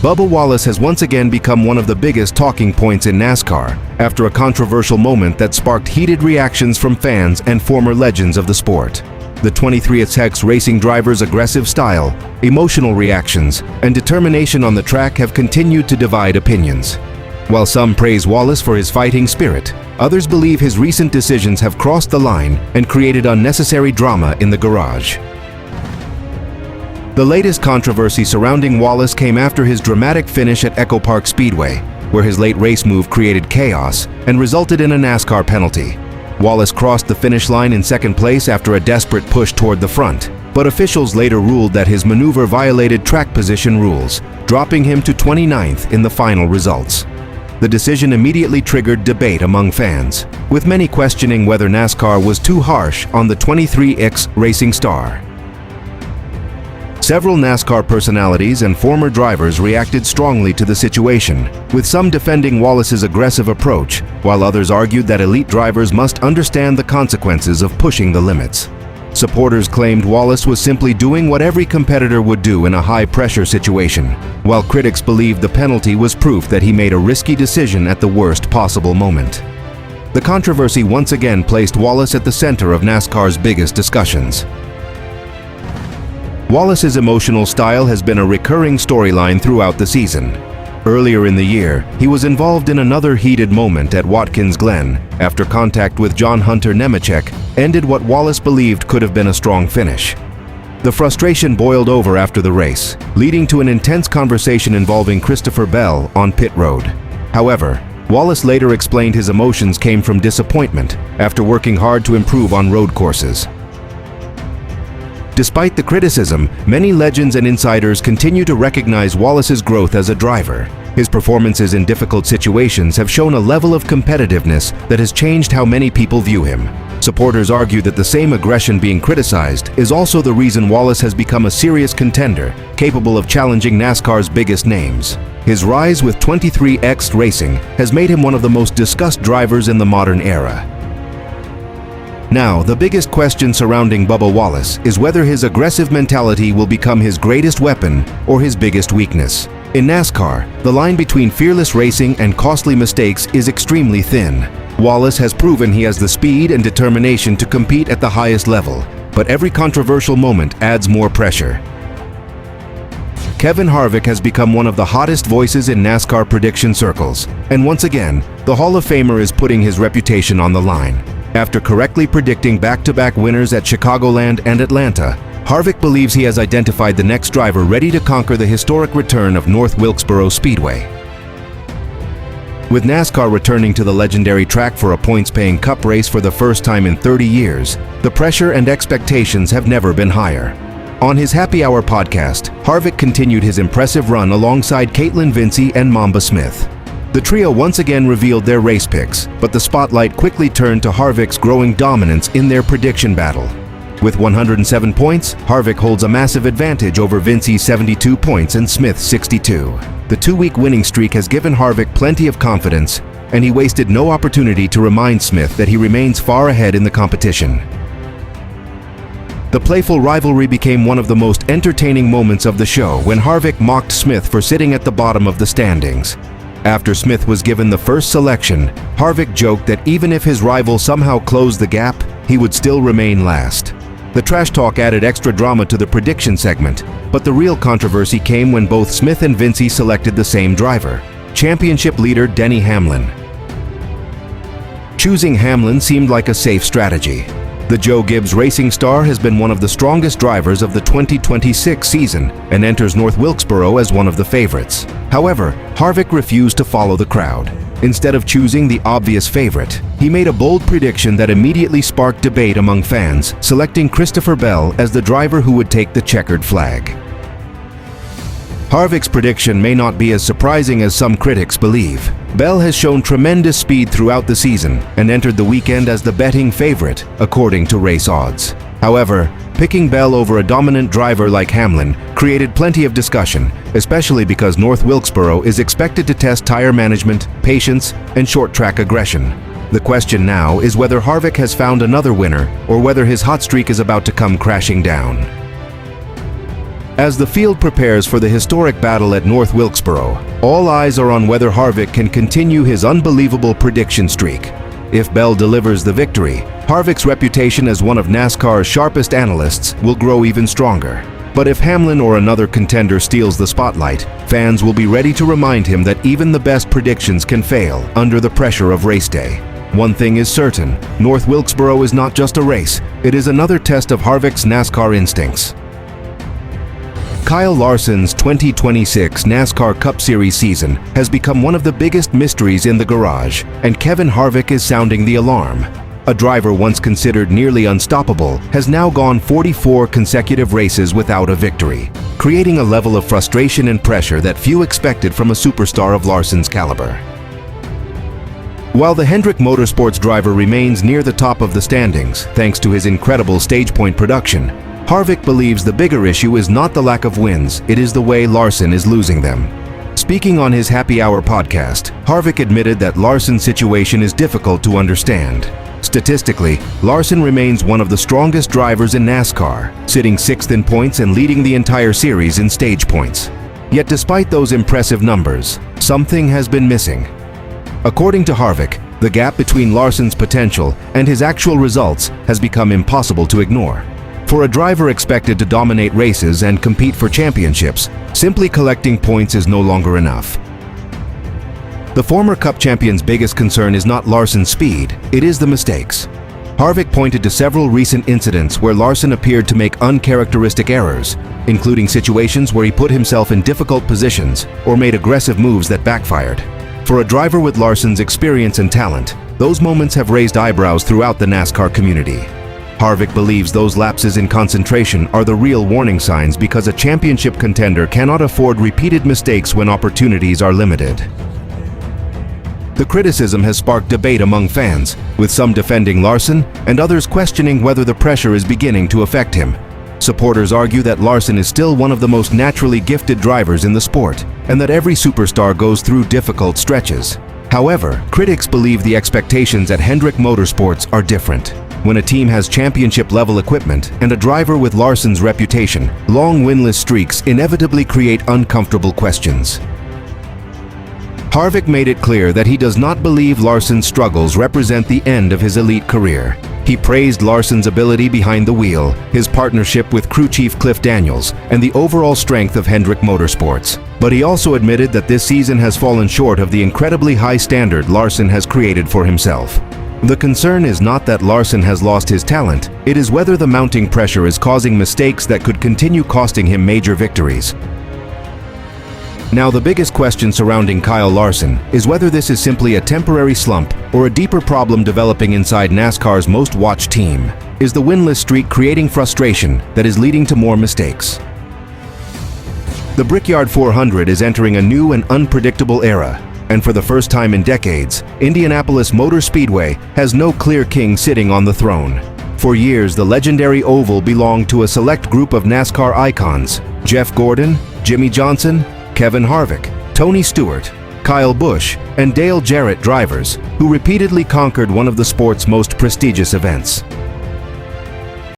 Bubba Wallace has once again become one of the biggest talking points in NASCAR after a controversial moment that sparked heated reactions from fans and former legends of the sport. The 23x racing driver's aggressive style, emotional reactions, and determination on the track have continued to divide opinions. While some praise Wallace for his fighting spirit, others believe his recent decisions have crossed the line and created unnecessary drama in the garage. The latest controversy surrounding Wallace came after his dramatic finish at EchoPark Speedway, where his late race move created chaos and resulted in a NASCAR penalty. Wallace crossed the finish line in second place after a desperate push toward the front, but officials later ruled that his maneuver violated track position rules, dropping him to 29th in the final results. The decision immediately triggered debate among fans, with many questioning whether NASCAR was too harsh on the 23X racing star. Several NASCAR personalities and former drivers reacted strongly to the situation, with some defending Wallace's aggressive approach, while others argued that elite drivers must understand the consequences of pushing the limits. Supporters claimed Wallace was simply doing what every competitor would do in a high-pressure situation, while critics believed the penalty was proof that he made a risky decision at the worst possible moment. The controversy once again placed Wallace at the center of NASCAR's biggest discussions. Wallace's emotional style has been a recurring storyline throughout the season. Earlier in the year, he was involved in another heated moment at Watkins Glen after contact with John Hunter Nemechek ended what Wallace believed could have been a strong finish. The frustration boiled over after the race, leading to an intense conversation involving Christopher Bell on pit road. However, Wallace later explained his emotions came from disappointment after working hard to improve on road courses. Despite the criticism, many legends and insiders continue to recognize Wallace's growth as a driver. His performances in difficult situations have shown a level of competitiveness that has changed how many people view him. Supporters argue that the same aggression being criticized is also the reason Wallace has become a serious contender, capable of challenging NASCAR's biggest names. His rise with 23X racing has made him one of the most discussed drivers in the modern era. Now, the biggest question surrounding Bubba Wallace is whether his aggressive mentality will become his greatest weapon or his biggest weakness. In NASCAR, the line between fearless racing and costly mistakes is extremely thin. Wallace has proven he has the speed and determination to compete at the highest level, but every controversial moment adds more pressure. Kevin Harvick has become one of the hottest voices in NASCAR prediction circles, and once again, the Hall of Famer is putting his reputation on the line. After correctly predicting back-to-back winners at Chicagoland and Atlanta, Harvick believes he has identified the next driver ready to conquer the historic return of North Wilkesboro Speedway. With NASCAR returning to the legendary track for a points-paying cup race for the first time in 30 years, the pressure and expectations have never been higher. On his Happy Hour podcast, Harvick continued his impressive run alongside Caitlin Vincey and Mamba Smith. The trio once again revealed their race picks, but the spotlight quickly turned to Harvick's growing dominance in their prediction battle. With 107 points, Harvick holds a massive advantage over Vincey's 72 points and Smith's 62. The two-week winning streak has given Harvick plenty of confidence, and he wasted no opportunity to remind Smith that he remains far ahead in the competition. The playful rivalry became one of the most entertaining moments of the show when Harvick mocked Smith for sitting at the bottom of the standings. After Smith was given the first selection, Harvick joked that even if his rival somehow closed the gap, he would still remain last. The trash talk added extra drama to the prediction segment, but the real controversy came when both Smith and Vincey selected the same driver, championship leader Denny Hamlin. Choosing Hamlin seemed like a safe strategy. The Joe Gibbs racing star has been one of the strongest drivers of the 2026 season and enters North Wilkesboro as one of the favorites. However, Harvick refused to follow the crowd. Instead of choosing the obvious favorite, he made a bold prediction that immediately sparked debate among fans, selecting Christopher Bell as the driver who would take the checkered flag. Harvick's prediction may not be as surprising as some critics believe. Bell has shown tremendous speed throughout the season and entered the weekend as the betting favorite, according to race odds. However, picking Bell over a dominant driver like Hamlin created plenty of discussion, especially because North Wilkesboro is expected to test tire management, patience, and short-track aggression. The question now is whether Harvick has found another winner or whether his hot streak is about to come crashing down. As the field prepares for the historic battle at North Wilkesboro, all eyes are on whether Harvick can continue his unbelievable prediction streak. If Bell delivers the victory, Harvick's reputation as one of NASCAR's sharpest analysts will grow even stronger. But if Hamlin or another contender steals the spotlight, fans will be ready to remind him that even the best predictions can fail under the pressure of race day. One thing is certain, North Wilkesboro is not just a race, it is another test of Harvick's NASCAR instincts. Kyle Larson's 2026 NASCAR Cup Series season has become one of the biggest mysteries in the garage, and Kevin Harvick is sounding the alarm. A driver once considered nearly unstoppable has now gone 44 consecutive races without a victory, creating a level of frustration and pressure that few expected from a superstar of Larson's caliber. While the Hendrick Motorsports driver remains near the top of the standings thanks to his incredible stage point production, Harvick believes the bigger issue is not the lack of wins, it is the way Larson is losing them. Speaking on his Happy Hour podcast, Harvick admitted that Larson's situation is difficult to understand. Statistically, Larson remains one of the strongest drivers in NASCAR, sitting 6th in points and leading the entire series in stage points. Yet despite those impressive numbers, something has been missing. According to Harvick, the gap between Larson's potential and his actual results has become impossible to ignore. For a driver expected to dominate races and compete for championships, simply collecting points is no longer enough. The former Cup champion's biggest concern is not Larson's speed, it is the mistakes. Harvick pointed to several recent incidents where Larson appeared to make uncharacteristic errors, including situations where he put himself in difficult positions or made aggressive moves that backfired. For a driver with Larson's experience and talent, those moments have raised eyebrows throughout the NASCAR community. Harvick believes those lapses in concentration are the real warning signs because a championship contender cannot afford repeated mistakes when opportunities are limited. The criticism has sparked debate among fans, with some defending Larson and others questioning whether the pressure is beginning to affect him. Supporters argue that Larson is still one of the most naturally gifted drivers in the sport, and that every superstar goes through difficult stretches. However, critics believe the expectations at Hendrick Motorsports are different. When a team has championship-level equipment and a driver with Larson's reputation, long winless streaks inevitably create uncomfortable questions. Harvick made it clear that he does not believe Larson's struggles represent the end of his elite career. He praised Larson's ability behind the wheel, his partnership with crew chief Cliff Daniels, and the overall strength of Hendrick Motorsports. But he also admitted that this season has fallen short of the incredibly high standard Larson has created for himself. The concern is not that Larson has lost his talent, it is whether the mounting pressure is causing mistakes that could continue costing him major victories. Now, the biggest question surrounding Kyle Larson is whether this is simply a temporary slump or a deeper problem developing inside NASCAR's most watched team. Is the winless streak creating frustration that is leading to more mistakes? The Brickyard 400 is entering a new and unpredictable era, and for the first time in decades, Indianapolis Motor Speedway has no clear king sitting on the throne. For years, the legendary oval belonged to a select group of NASCAR icons: Jeff Gordon, Jimmy Johnson, Kevin Harvick, Tony Stewart, Kyle Busch, and Dale Jarrett drivers, who repeatedly conquered one of the sport's most prestigious events.